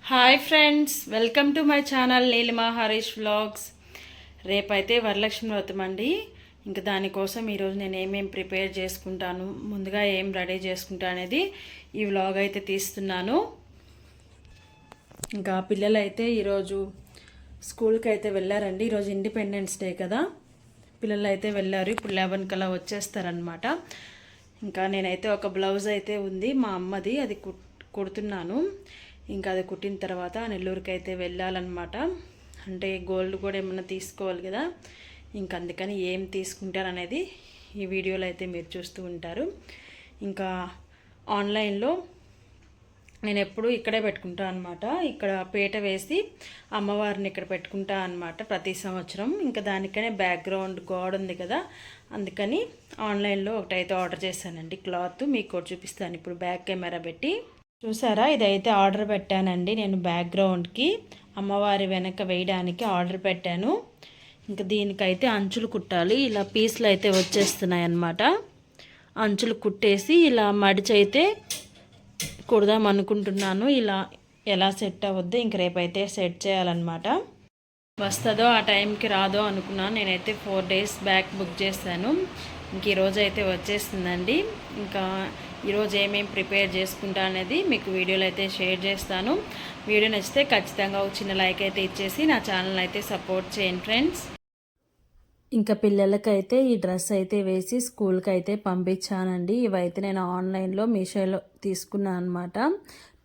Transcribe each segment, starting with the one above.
Hi friends, welcome to my channel Neelima Harish vlogs. రేపైతే వరలక్ష్మి వ్రతం అండి. ఇంకా దానికోసం ఈరోజు నేను ఏమేమి ప్రిపేర్ చేసుకుంటాను, ముందుగా ఏం రెడీ చేసుకుంటా అనేది ఈ వ్లాగ్ అయితే తీస్తున్నాను. ఇంకా పిల్లలు అయితే ఈరోజు స్కూల్కి అయితే వెళ్ళారండి. ఈరోజు ఇండిపెండెన్స్ డే కదా, పిల్లలు అయితే వెళ్ళారు. ఇప్పుడు 11 కల్లా వచ్చేస్తారనమాట. ఇంకా నేనైతే ఒక బ్లౌజ్ అయితే ఉంది మా అమ్మది, అది కుడుతున్నాను. ఇంకా అది కుట్టిన తర్వాత నెల్లూరుకి అయితే వెళ్ళాలన్నమాట. అంటే గోల్డ్ కూడా ఏమన్నా తీసుకోవాలి కదా, ఇంకా అందుకని ఏం తీసుకుంటారనేది ఈ వీడియోలో అయితే మీరు చూస్తూ ఉంటారు. ఇంకా ఆన్లైన్లో నేను ఎప్పుడు ఇక్కడే పెట్టుకుంటా అనమాట. ఇక్కడ పీట వేసి అమ్మవారిని ఇక్కడ పెట్టుకుంటా అనమాట ప్రతి సంవత్సరం. ఇంకా దానికనే బ్యాక్గ్రౌండ్ గోడ ఉంది కదా, అందుకని ఆన్లైన్లో ఒకటైతే ఆర్డర్ చేశానండి. క్లాత్ మీకు చూపిస్తాను ఇప్పుడు బ్యాక్ కెమెరా పెట్టి. చూసారా, ఇదైతే ఆర్డర్ పెట్టానండి నేను. బ్యాక్గ్రౌండ్కి అమ్మవారి వెనక వేయడానికి ఆర్డర్ పెట్టాను. ఇంకా దీనికైతే అంచులు కుట్టాలి. ఇలా పీసులు అయితే వచ్చేస్తున్నాయి అన్నమాట. అంచులు కుట్టేసి ఇలా మడిచి అయితే కుడదాం అనుకుంటున్నాను. ఇలా ఎలా సెట్ అవ్వద్దు, ఇంక రేపైతే సెట్ చేయాలన్నమాట. వస్తుందో ఆ టైంకి రాదో అనుకున్నాను. నేనైతే 4 days బ్యాక్ బుక్ చేశాను. ఇంక ఈరోజు అయితే వచ్చేస్తుందండి. ఇంకా ఈరోజు ఏమేమి ప్రిపేర్ చేసుకుంటా అనేది మీకు వీడియోలో అయితే షేర్ చేస్తాను. వీడియో నచ్చితే ఖచ్చితంగా ఒక చిన్న లైక్ అయితే ఇచ్చేసి నా ఛానల్ అయితే సపోర్ట్ చేయండి ఫ్రెండ్స్. ఇంకా పిల్లలకైతే ఈ డ్రెస్ అయితే వేసి స్కూల్కి అయితే పంపించానండి. ఇవైతే నేను ఆన్లైన్లో మీషోలో తీసుకున్నాను అనమాట.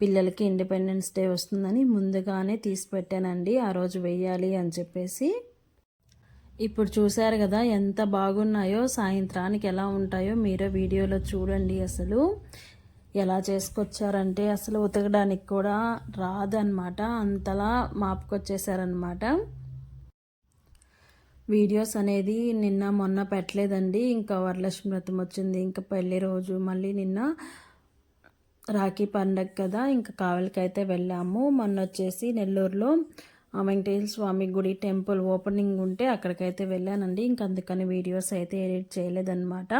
పిల్లలకి ఇండిపెండెన్స్ డే వస్తుందని ముందుగానే తీసి పెట్టానండి, ఆ రోజు వెయ్యాలి అని చెప్పేసి. ఇప్పుడు చూశారు కదా ఎంత బాగున్నాయో, సాయంత్రానికి ఎలా ఉంటాయో మీరే వీడియోలో చూడండి. అసలు ఎలా చేసుకొచ్చారంటే అసలు ఉతకడానికి కూడా రాదనమాట, అంతలా మాపుకొచ్చేసారనమాట. వీడియోస్ అనేది నిన్న మొన్న పెట్టలేదండి. ఇంకా వరలక్ష్మి వ్రతం వచ్చింది, ఇంకా పెళ్లి రోజు, మళ్ళీ నిన్న రాఖీ పండగ కదా, ఇంకా కావలికైతే వెళ్ళాము. మొన్న వచ్చేసి నెల్లూరులో వెంకటేశ్వర స్వామి గుడి టెంపుల్ ఓపెనింగ్ ఉంటే అక్కడికైతే వెళ్ళానండి. ఇంక అందుకని వీడియోస్ అయితే ఎడిట్ చేయలేదన్నమాట.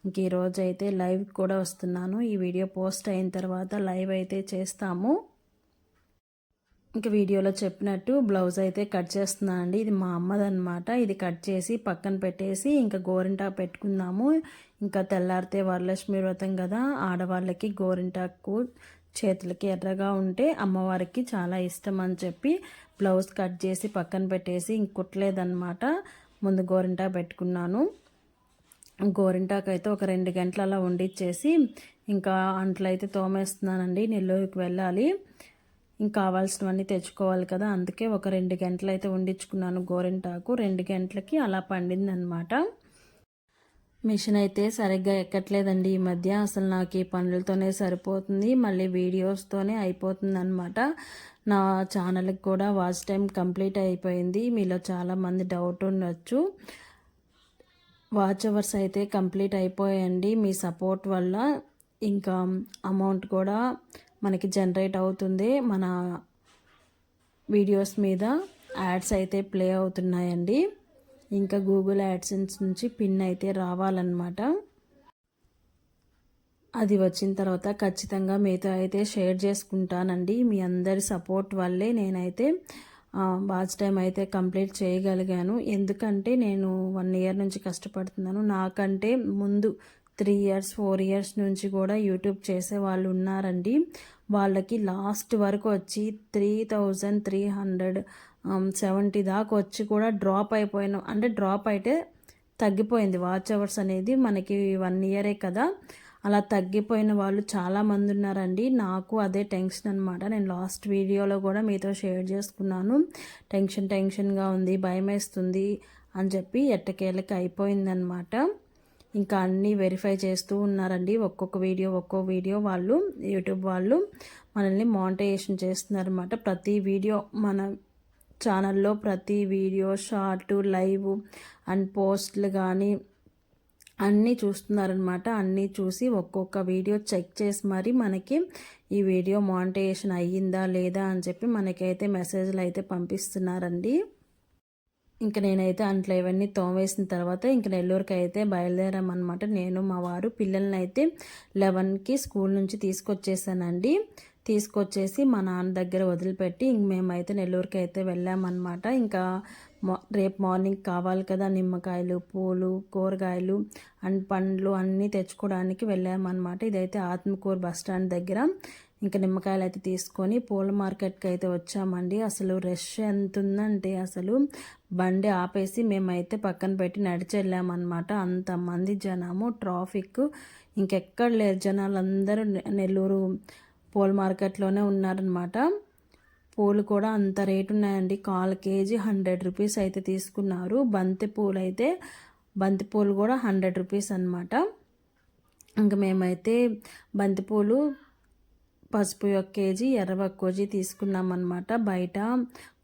ఇంక ఈరోజు అయితే లైవ్ కూడా వస్తున్నాను. ఈ వీడియో పోస్ట్ అయిన తర్వాత లైవ్ అయితే చేస్తాము. ఇంక వీడియోలో చెప్పినట్టు బ్లౌజ్ అయితే కట్ చేస్తున్నానండి. ఇది మా అమ్మదన్నమాట. ఇది కట్ చేసి పక్కన పెట్టేసి ఇంకా గోరింటాకు పెట్టుకుందాము. ఇంకా తెల్లారితే వరలక్ష్మి వ్రతం కదా, ఆడవాళ్ళకి గోరింటాకు చేతులకి ఎర్రగా ఉంటే అమ్మవారికి చాలా ఇష్టం అని చెప్పి బ్లౌజ్ కట్ చేసి పక్కన పెట్టేసి ఇంకుట్లేదన్నమాట. ముందు గోరింటాకు పెట్టుకున్నాను. గోరింటాకు అయితే ఒక 2 గంటలు అలా వండిచ్చేసి ఇంకా అంట్లు అయితే తోమేస్తున్నానండి. నెల్లూరుకి వెళ్ళాలి, ఇంకా కావాల్సినవన్నీ తెచ్చుకోవాలి కదా, అందుకే ఒక 2 గంటలు అయితే వండించుకున్నాను గోరింటాకు. 2 గంటలకి అలా పండిందనమాట. మిషన్ అయితే సరిగ్గా ఎక్కట్లేదండి ఈ మధ్య. అసలు నాకు ఈ పనులతోనే సరిపోతుంది, మళ్ళీ వీడియోస్తోనే అయిపోతుంది అనమాట. నా ఛానల్కి కూడా వాచ్ టైం కంప్లీట్ అయిపోయింది. మీలో చాలామంది డౌట్ ఉండొచ్చు. వాచ్ అవర్స్ అయితే కంప్లీట్ అయిపోయాయండి మీ సపోర్ట్ వల్ల. ఇంకా అమౌంట్ కూడా మనకి జనరేట్ అవుతుంది. మన వీడియోస్ మీద యాడ్స్ అయితే ప్లే అవుతున్నాయండి. ఇంకా గూగుల్ యాడ్సెన్స్ నుంచి పిన్ అయితే రావాలన్నమాట. అది వచ్చిన తర్వాత ఖచ్చితంగా మీతో అయితే షేర్ చేసుకుంటానండి. మీ అందరి సపోర్ట్ వల్లే నేనైతే వాచ్ టైం అయితే కంప్లీట్ చేయగలిగాను. ఎందుకంటే నేను 1 year నుంచి కష్టపడుతున్నాను. నాకంటే ముందు 3 years 4 years నుంచి కూడా యూట్యూబ్ చేసే వాళ్ళు ఉన్నారండి. వాళ్ళకి లాస్ట్ వరకు వచ్చి 3370 దాకా వచ్చి కూడా డ్రాప్ అయిపోయాను. అంటే డ్రాప్ అయితే తగ్గిపోయింది వాచ్ అవర్స్ అనేది. మనకి 1 year కదా, అలా తగ్గిపోయిన వాళ్ళు చాలామంది ఉన్నారండి. నాకు అదే టెన్షన్ అనమాట. నేను లాస్ట్ వీడియోలో కూడా మీతో షేర్ చేసుకున్నాను. టెన్షన్గా ఉంది, భయం వేస్తుంది అని చెప్పి ఎట్టకేళ్ళకి అయిపోయిందనమాట. ఇంకా అన్నీ వెరిఫై చేస్తూ ఉన్నారండి. ఒక్కొక్క వీడియో వాళ్ళు యూట్యూబ్ వాళ్ళు మనల్ని మానిటైజేషన్ చేస్తున్నారన్నమాట. ప్రతి వీడియో మన ఛానల్లో ప్రతి వీడియో షార్ట్, లైవ్ అండ్ పోస్ట్లు కానీ అన్నీ చూస్తున్నారనమాట. అన్నీ చూసి ఒక్కొక్క వీడియో చెక్ చేసి మరి మనకి ఈ వీడియో మానిటైజేషన్ అయ్యిందా లేదా అని చెప్పి మనకైతే మెసేజ్లు అయితే పంపిస్తున్నారండి. ఇంక నేనైతే అంట్లో ఇవన్నీ తోమేసిన తర్వాత ఇంక నెల్లూరుకి అయితే బయలుదేరామన్నమాట. నేను మా వారు పిల్లల్ని అయితే 11కి స్కూల్ నుంచి తీసుకొచ్చేసానండి. తీసుకొచ్చేసి మా నాన్న దగ్గర వదిలిపెట్టి ఇంక మేమైతే నెల్లూరుకి అయితే వెళ్ళామన్నమాట. ఇంకా రేపు మార్నింగ్ కావాలి కదా నిమ్మకాయలు, పూలు, కూరగాయలు అండ్ పండ్లు అన్నీ తెచ్చుకోవడానికి వెళ్ళామన్నమాట. ఇదైతే ఆత్మకూరు బస్ స్టాండ్ దగ్గర. ఇంకా నిమ్మకాయలు అయితే తీసుకొని పూల మార్కెట్కి అయితే వచ్చామండి. అసలు రష్ ఎంత ఉందంటే అసలు బండి ఆపేసి మేమైతే పక్కన పెట్టి నడిచి వెళ్ళామన్నమాట. అంతమంది జనము, ట్రాఫిక్ ఇంకెక్కడ లేరు. జనాలందరూ నెల్లూరు పూల మార్కెట్లోనే ఉన్నారనమాట. పూలు కూడా అంత రేటు ఉన్నాయండి. కేజీ 100 రూపీస్ అయితే తీసుకున్నారు. బంతిపూలు కూడా 100 రూపీస్ అనమాట. ఇంకా మేమైతే బంతిపూలు, పసుపు 1 కేజీ, ఎర్ర 1 కేజీ తీసుకున్నామన్నమాట. బయట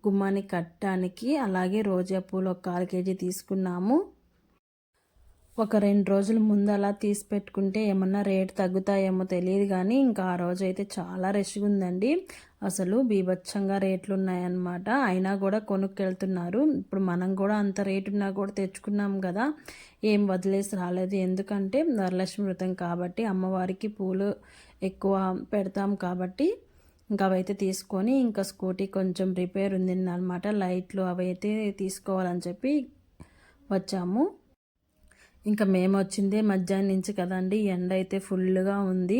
గుమ్మానికి కట్టడానికి. అలాగే రోజా పూలు 1 1/4 కేజీ తీసుకున్నాము. ఒక 2 రోజుల ముందు అలా తీసి పెట్టుకుంటే ఏమన్నా రేటు తగ్గుతాయేమో తెలియదు కానీ ఇంకా ఆ రోజు అయితే చాలా రష్గా ఉందండి. అసలు బీభత్సంగా రేట్లు ఉన్నాయన్నమాట. అయినా కూడా కొనుక్కెళ్తున్నారు. ఇప్పుడు మనం కూడా అంత రేటు ఉన్నా కూడా తెచ్చుకున్నాం కదా, ఏం వదిలేసి రాలేదు. ఎందుకంటే వరలక్ష్మి వ్రతం కాబట్టి అమ్మవారికి పూలు ఎక్కువ పెడతాం కాబట్టి ఇంకా అవైతే తీసుకొని ఇంకా స్కూటీ కొంచెం రిపేర్ ఉంది అన్నమాట. లైట్లు అవైతే తీసుకోవాలని చెప్పి వచ్చాము. ఇంకా మేము వచ్చిందే మధ్యాహ్నం నుంచి కదండి, ఎండ అయితే ఫుల్గా ఉంది.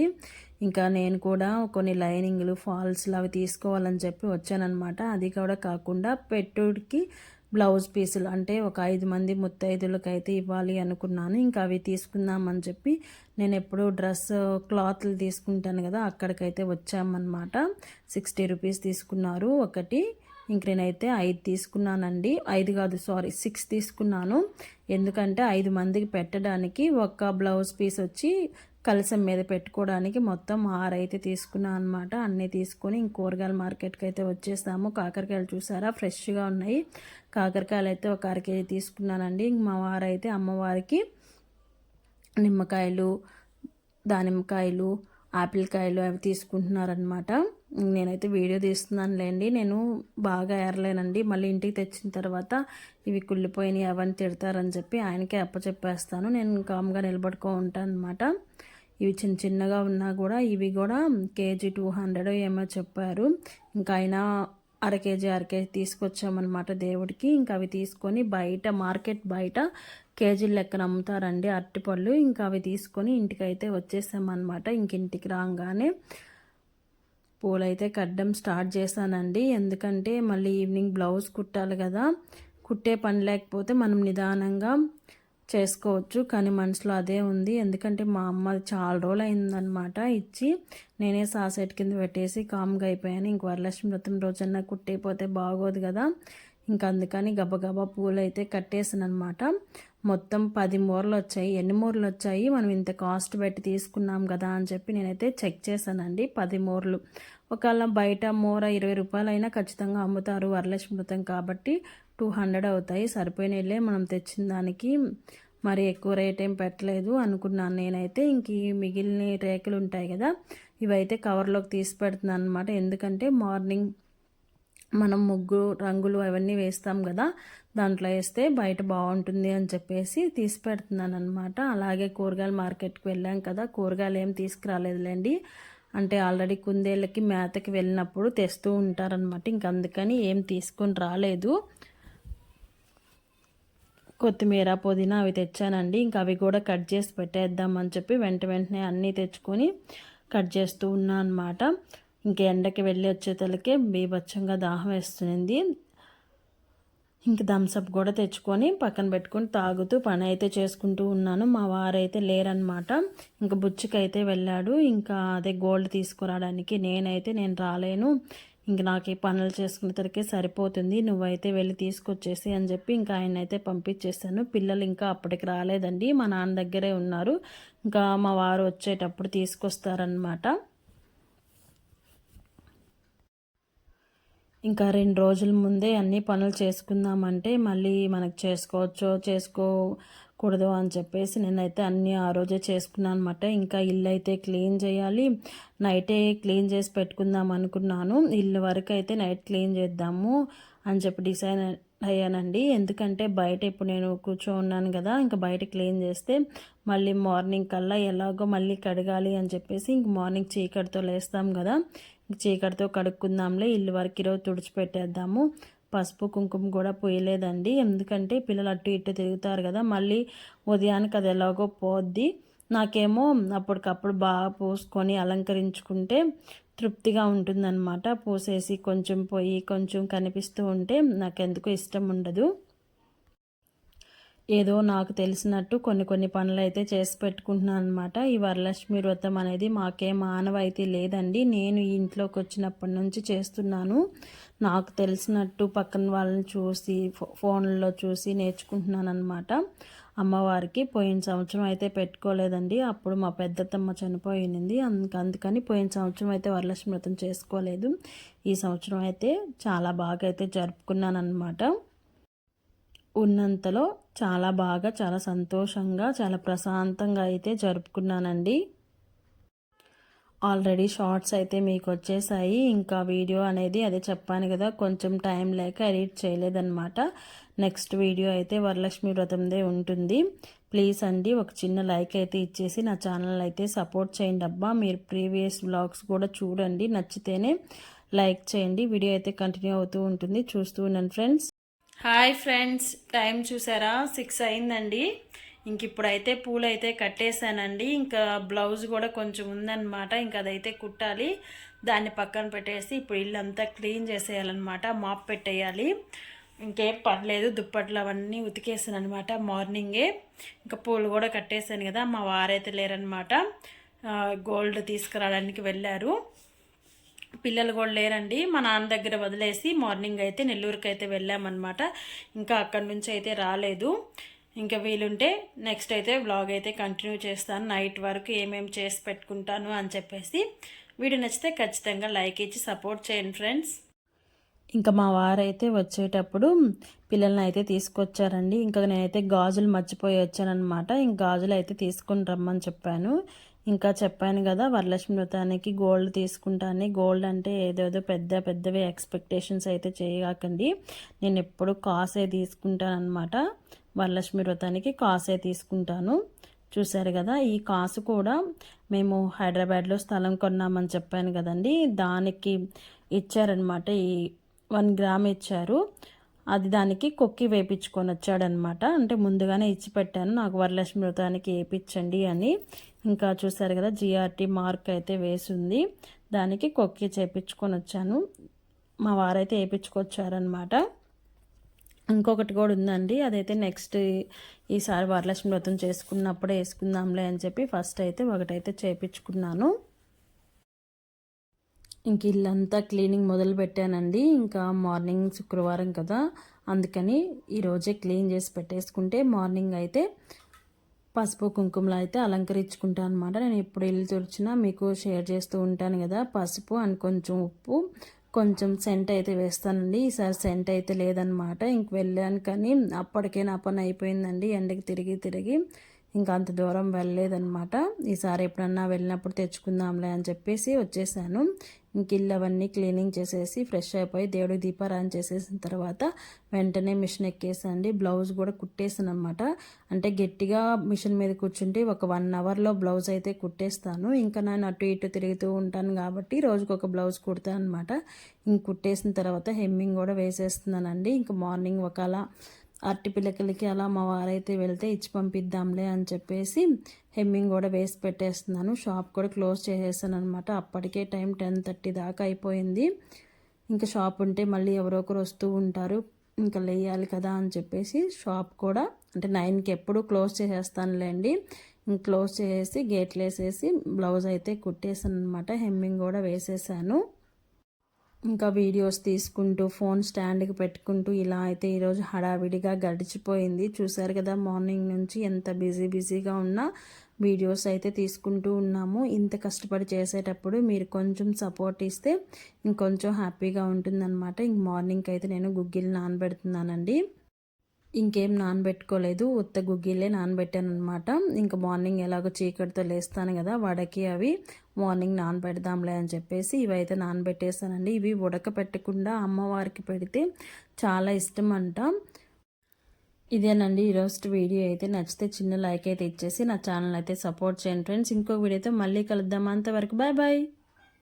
ఇంకా నేను కూడా కొన్ని లైనింగ్లు, ఫాల్స్లు అవి తీసుకోవాలని చెప్పి వచ్చానమాట. అది కూడా కాకుండా పెట్టుడికి బ్లౌజ్ పీసులు అంటే ఒక 5 మంది ముత్తైదులకు అయితే ఇవ్వాలి అనుకున్నాను. ఇంకా అవి తీసుకుందామని చెప్పి నేను ఎప్పుడు డ్రెస్ క్లాత్లు తీసుకుంటాను కదా, అక్కడికైతే వచ్చామన్నమాట. 60 రూపీస్ తీసుకున్నారు ఒకటి. ఇంక నేనైతే 5 తీసుకున్నానండి. 5 కాదు, సారీ 6 తీసుకున్నాను. ఎందుకంటే 5 మందికి పెట్టడానికి ఒక బ్లౌజ్ పీస్ వచ్చి కలసం మీద పెట్టుకోవడానికి మొత్తం 6 అయితే తీసుకున్నాను అనమాట. అన్నీ తీసుకొని ఇంక కూరగాయల మార్కెట్కి అయితే వచ్చేసాము. కాకరకాయలు చూసారా ఫ్రెష్గా ఉన్నాయి. కాకరకాయలు అయితే ఒక 1/2 కేజీ తీసుకున్నానండి. ఇంక మా వారైతే అమ్మవారికి నిమ్మకాయలు, దానిమ్మకాయలు, ఆపిల్ కాయలు అవి తీసుకుంటున్నారనమాట. నేనైతే వీడియో తీస్తున్నానులేండి. నేను బాగా ఏరలేనండి. మళ్ళీ ఇంటికి తెచ్చిన తర్వాత ఇవి కుళ్ళిపోయినాయి అవన్నీ తిడతారని చెప్పి ఆయనకే అప్పచెప్పేస్తాను. నేను కామ్గా నిలబడుకో ఉంటాను అనమాట. ఇవి చిన్న చిన్నగా ఉన్నా కూడా ఇవి కూడా కేజీ 200 ఏమో చెప్పారు. ఇంకా అయినా 1/2 కేజీ తీసుకొచ్చామన్నమాట దేవుడికి. ఇంకా అవి తీసుకొని మార్కెట్ బయట కేజీల లెక్కన అమ్ముతారండి అరటిపళ్ళు. ఇంకా అవి తీసుకొని ఇంటికైతే వచ్చేసామన్నమాట. ఇంటికి రాగానే పూలైతే కట్టడం స్టార్ట్ చేశానండి. ఎందుకంటే మళ్ళీ ఈవినింగ్ బ్లౌజ్ కుట్టాలి కదా, కుట్టే పని లేకపోతే మనం నిదానంగా చేసుకోవచ్చు. కానీ మనసులో అదే ఉంది. ఎందుకంటే మా అమ్మ చాలా రోజులు అయిందనమాట ఇచ్చి, నేనే సాసెట్ కింద పెట్టేసి కామ్గా అయిపోయాను. ఇంక వరలక్ష్మి వ్రతం రోజన్నా కుట్టేపోతే బాగోదు కదా, ఇంకా అందుకని గబగబా పూలు అయితే కట్టేసాను అనమాట. మొత్తం 10 మూరలు వచ్చాయి. ఎన్ని మూరలు వచ్చాయి, మనం ఇంత కాస్ట్ పెట్టి తీసుకున్నాం కదా అని చెప్పి నేనైతే చెక్ చేశానండి. 10 మూరలు. ఒకవేళ బయట మూర 20 రూపాయలు అయినా ఖచ్చితంగా అమ్ముతారు. వరలక్ష్మి వ్రతం కాబట్టి 200 అవుతాయి. సరిపోయినలే మనం తెచ్చిన దానికి, మరి ఎక్కువ రేట్ ఏం పెట్టలేదు అనుకున్నాను నేనైతే. ఇంక మిగిలిన రేకులు ఉంటాయి కదా, ఇవైతే కవర్లోకి తీసి పెడుతున్నాను అనమాట. ఎందుకంటే మార్నింగ్ మనం ముగ్గు రంగులు అవన్నీ వేస్తాం కదా, దాంట్లో వేస్తే బయట బాగుంటుంది అని చెప్పేసి తీసి పెడుతున్నాను అనమాట. అలాగే కూరగాయల మార్కెట్కి వెళ్ళాం కదా, కూరగాయలు ఏం తీసుకురాలేదులేండి. అంటే ఆల్రెడీ కుందేళ్ళకి మేతకి వెళ్ళినప్పుడు తెస్తూ ఉంటారనమాట. ఇంక అందుకని ఏం తీసుకొని రాలేదు. కొత్తిమీర, పుదీనా అవి తెచ్చానండి. ఇంకా అవి కూడా కట్ చేసి పెట్టేద్దామని చెప్పి వెంటనే అన్నీ తెచ్చుకొని కట్ చేస్తూ ఉన్నా అనమాట. ఇంక ఎండకి వెళ్ళి వచ్చేతలకే బీభత్సంగా దాహం వేస్తుంది. ఇంక థమ్స్అప్ కూడా తెచ్చుకొని పక్కన పెట్టుకొని తాగుతూ పని అయితే చేసుకుంటూ ఉన్నాను. మా వారైతే లేరనమాట. ఇంకా బుచ్చికైతే వెళ్ళాడు. ఇంకా అదే గోల్డ్ తీసుకురావడానికి. నేను రాలేను, ఇంక నాకు ఈ పనులు చేసుకునేసరికి సరిపోతుంది, నువ్వైతే వెళ్ళి తీసుకొచ్చేసి అని చెప్పి ఇంకా ఆయన అయితే పంపించేశాను. పిల్లలు ఇంకా అప్పటికి రాలేదండి, మా నాన్న దగ్గరే ఉన్నారు. ఇంకా మా వారు వచ్చేటప్పుడు తీసుకొస్తారనమాట. ఇంకా 2 రోజుల ముందే అన్ని పనులు చేసుకుందామంటే మళ్ళీ మనకు చేసుకోకూడదు అని చెప్పేసి నేనైతే అన్నీ ఆ రోజే చేసుకున్నాను అనమాట. ఇంకా ఇల్లు అయితే క్లీన్ చేయాలి. నైటే క్లీన్ చేసి పెట్టుకుందాం అనుకున్నాను. ఇల్లు వరకు అయితే నైట్ క్లీన్ చేద్దాము అని చెప్పి డిసైడ్ అయ్యానండి. ఎందుకంటే బయట ఇప్పుడు నేను ఉన్నాను కదా, ఇంకా బయట క్లీన్ చేస్తే మళ్ళీ మార్నింగ్ కల్లా ఎలాగో మళ్ళీ కడగాలి అని చెప్పేసి ఇంక మార్నింగ్ చీకటితో లేస్తాం కదా, చీకటితో కడుక్కుందాంలే, ఇల్లు వరకు ఈరోజు తుడిచిపెట్టేద్దాము. పసుపు కుంకుమ కూడా పోయలేదండి, ఎందుకంటే పిల్లలు అటు ఇటు తిరుగుతారు కదా, మళ్ళీ ఉదయానికి అది ఎలాగో పోద్ది. నాకేమో అప్పటికప్పుడు బాగా పూసుకొని అలంకరించుకుంటే తృప్తిగా ఉంటుందన్నమాట. పూసేసి కొంచెం పోయి కొంచెం కనిపిస్తూ ఉంటే నాకెందుకో ఇష్టం ఉండదు. ఏదో నాకు తెలిసినట్టు కొన్ని పనులు అయితే చేసి పెట్టుకుంటున్నాను అనమాట. ఈ వరలక్ష్మి వ్రతం అనేది మాకేం ఆనవాయితీ లేదండి, నేను ఈ ఇంట్లోకి వచ్చినప్పటి నుంచి చేస్తున్నాను. నాకు తెలిసినట్టు పక్కన వాళ్ళని చూసి ఫోన్లలో చూసి నేర్చుకుంటున్నాను అనమాట. అమ్మవారికి పోయిన సంవత్సరం అయితే పెట్టుకోలేదండి, అప్పుడు మా పెద్దత్తమ్మ చనిపోయింది. అందుకని పోయిన సంవత్సరం అయితే వరలక్ష్మి వ్రతం చేసుకోలేదు. ఈ సంవత్సరం అయితే చాలా బాగా అయితే జరుపుకున్నాను అనమాట. ఉన్నంతలో చాలా బాగా, చాలా సంతోషంగా, చాలా ప్రశాంతంగా అయితే జరుపుకున్నానండి. ఆల్రెడీ షార్ట్స్ అయితే మీకు వచ్చేసాయి. ఇంకా వీడియో అనేది అదే చెప్పాను కదా, కొంచెం టైం లేక ఎడిట్ చేయలేదన్నమాట. నెక్స్ట్ వీడియో అయితే వరలక్ష్మి వ్రతందే ఉంటుంది. ప్లీజ్ అండి ఒక చిన్న లైక్ అయితే ఇచ్చేసి నా ఛానల్ అయితే సపోర్ట్ చేయండి అబ్బా. మీరు ప్రీవియస్ వ్లాగ్స్ కూడా చూడండి, నచ్చితేనే లైక్ చేయండి. వీడియో అయితే కంటిన్యూ అవుతూ ఉంటుంది, చూస్తూ ఉన్నాను ఫ్రెండ్స్. హాయ్ ఫ్రెండ్స్, టైం చూసారా 6 అయిందండి. ఇంక ఇప్పుడైతే పూలు అయితే కట్టేశానండి. ఇంకా బ్లౌజ్ కూడా కొంచెం ఉందన్నమాట, ఇంకా అదైతే కుట్టాలి. దాన్ని పక్కన పెట్టేసి ఇప్పుడు ఇల్లు అంతా క్లీన్ చేసేయాలన్నమాట, మాప్ పెట్టేయాలి. ఇంకేం పర్లేదు, దుప్పట్లు అవన్నీ ఉతికేసాను అనమాట మార్నింగే. ఇంకా పూలు కూడా కట్టేశాను కదా. మా వారైతే లేరనమాట, గోల్డ్ తీసుకురావడానికి వెళ్ళారు. పిల్లలు కూడా లేరండి, మా నాన్న దగ్గర వదిలేసి మార్నింగ్ అయితే నెల్లూరుకి అయితే వెళ్ళామన్నమాట. ఇంకా అక్కడి నుంచి అయితే రాలేదు. ఇంకా వీలుంటే నెక్స్ట్ అయితే వ్లాగ్ అయితే కంటిన్యూ చేస్తాను, నైట్ వరకు ఏమేమి చేసి పెట్టుకుంటాను అని చెప్పేసి. వీడియో నచ్చితే ఖచ్చితంగా లైక్ ఇచ్చి సపోర్ట్ చేయండి ఫ్రెండ్స్. ఇంకా మా వారైతే వచ్చేటప్పుడు పిల్లల్ని అయితే తీసుకొచ్చారండి. ఇంకా నేనైతే గాజులు మర్చిపోయి వచ్చానమాట. ఇంక గాజులు అయితే తీసుకుని రమ్మని చెప్పాను. ఇంకా చెప్పాను కదా వరలక్ష్మి వ్రతానికి గోల్డ్ తీసుకుంటాను. గోల్డ్ అంటే ఏదేదో పెద్దవి ఎక్స్పెక్టేషన్స్ అయితే చేయకండి. నేను ఎప్పుడు కాసే తీసుకుంటాను అనమాట. వరలక్ష్మి వ్రతానికి కాసే తీసుకుంటాను. చూసారు కదా, ఈ కాసు కూడా మేము హైదరాబాద్లో స్థలం కొన్నామని చెప్పాను కదండి, దానికి ఇచ్చారనమాట. ఈ 1 గ్రామ్ ఇచ్చారు. అది దానికి కొక్కి వేయించుకొని వచ్చాడనమాట. అంటే ముందుగానే ఇచ్చి పెట్టాను, నాకు వరలక్ష్మి వ్రతానికి వేయించండి అని. ఇంకా చూసారు కదా, జిఆర్టీ మార్క్ అయితే వేసింది, దానికి కొక్కి చేయించుకొని వచ్చాను. మా వారైతే వేయించుకొచ్చారనమాట. ఇంకొకటి కూడా ఉందండి, అదైతే నెక్స్ట్ ఈసారి వరలక్ష్మి వ్రతం చేసుకున్నప్పుడే వేసుకుందాంలే అని చెప్పి ఫస్ట్ అయితే ఒకటైతే చేయించుకున్నాను. ఇంక ఇల్లంతా క్లీనింగ్ మొదలు పెట్టానండి. ఇంకా మార్నింగ్ శుక్రవారం కదా, అందుకని ఈరోజే క్లీన్ చేసి పెట్టేసుకుంటే మార్నింగ్ అయితే పసుపు కుంకుమలు అయితే అలంకరించుకుంటాను అనమాట. నేను ఎప్పుడు ఇల్లు తుడిచినా మీకు షేర్ చేస్తూ ఉంటాను కదా, పసుపు అండ్ కొంచెం ఉప్పు, కొంచెం సెంట్ అయితే వేస్తానండి. ఈసారి సెంట్ అయితే లేదనమాట. ఇంక వెళ్ళాను కానీ అప్పటికే నా పని అయిపోయిందండి, ఎండకి తిరిగి ఇంకా అంత దూరం వెళ్ళలేదనమాట. ఈసారి ఎప్పుడన్నా వెళ్ళినప్పుడు తెచ్చుకుందాంలే అని చెప్పేసి వచ్చేసాను. ఇంక ఇల్లు అవన్నీ క్లీనింగ్ చేసేసి ఫ్రెష్ అయిపోయి దేవుడికి దీపారాయణ చేసేసిన తర్వాత వెంటనే మిషన్ ఎక్కేసండి. బ్లౌజ్ కూడా కుట్టేసాను అనమాట. అంటే గట్టిగా మిషన్ మీద కూర్చుంటే ఒక 1 అవర్లో బ్లౌజ్ అయితే కుట్టేస్తాను. ఇంకా నేను అటు ఇటు తిరుగుతూ ఉంటాను కాబట్టి రోజుకు ఒక బ్లౌజ్ కుడతాను అనమాట. ఇంక కుట్టేసిన తర్వాత హెమ్మింగ్ కూడా వేసేస్తున్నానండి. ఇంక మార్నింగ్ ఒకలా అరటి పిల్లకలకి అలా మా వారైతే వెళ్తే ఇచ్చి పంపిద్దాంలే అని చెప్పేసి హెమ్మింగ్ కూడా వేసి పెట్టేస్తున్నాను. షాప్ కూడా క్లోజ్ చేసేసాను అనమాట. అప్పటికే టైం 10:30 దాకా అయిపోయింది. ఇంకా షాప్ ఉంటే మళ్ళీ ఎవరో ఒకరు వస్తూ ఉంటారు, ఇంకా లేయాలి కదా అని చెప్పేసి షాప్ కూడా అంటే 9కి ఎప్పుడు క్లోజ్ చేసేస్తానులేండి. ఇంక క్లోజ్ చేసేసి గేట్లు వేసేసి బ్లౌజ్ అయితే కుట్టేసాను అనమాట. హెమ్మింగ్ కూడా వేసేసాను. ఇంకా వీడియోస్ తీసుకుంటూ ఫోన్ స్టాండ్కి పెట్టుకుంటూ ఇలా అయితే ఈరోజు హడావిడిగా గడిచిపోయింది. చూసారు కదా, మార్నింగ్ నుంచి ఎంత బిజీగా ఉన్నా వీడియోస్ అయితే తీసుకుంటూ ఉన్నాము. ఇంత కష్టపడి చేసేటప్పుడు మీరు కొంచెం సపోర్ట్ ఇస్తే ఇంకొంచెం హ్యాపీగా ఉంటుందన్నమాట. ఇంక మార్నింగ్కి అయితే నేను గుగ్గిలు నానబెడుతున్నానండి. ఇంకేం నానబెట్టుకోలేదు, ఉత్త గుగ్గిలే నానబెట్టాను అనమాట. ఇంకా మార్నింగ్ ఎలాగో చీకటితో లేస్తాను కదా, వడకి అవి మార్నింగ్ నానబెడదాంలే అని చెప్పేసి ఇవైతే నానబెట్టేసానండి. ఇవి ఉడకపెట్టకుండా అమ్మవారికి పెడితే చాలా ఇష్టం అంట. ఇదేనండి ఈరోజు వీడియో అయితే. నచ్చితే చిన్న లైక్ అయితే ఇచ్చేసి నా ఛానల్ అయితే సపోర్ట్ చేయండి ఫ్రెండ్స్. ఇంకో వీడియోతో మళ్ళీ కలుద్దాం, అంతవరకు బాయ్ బాయ్.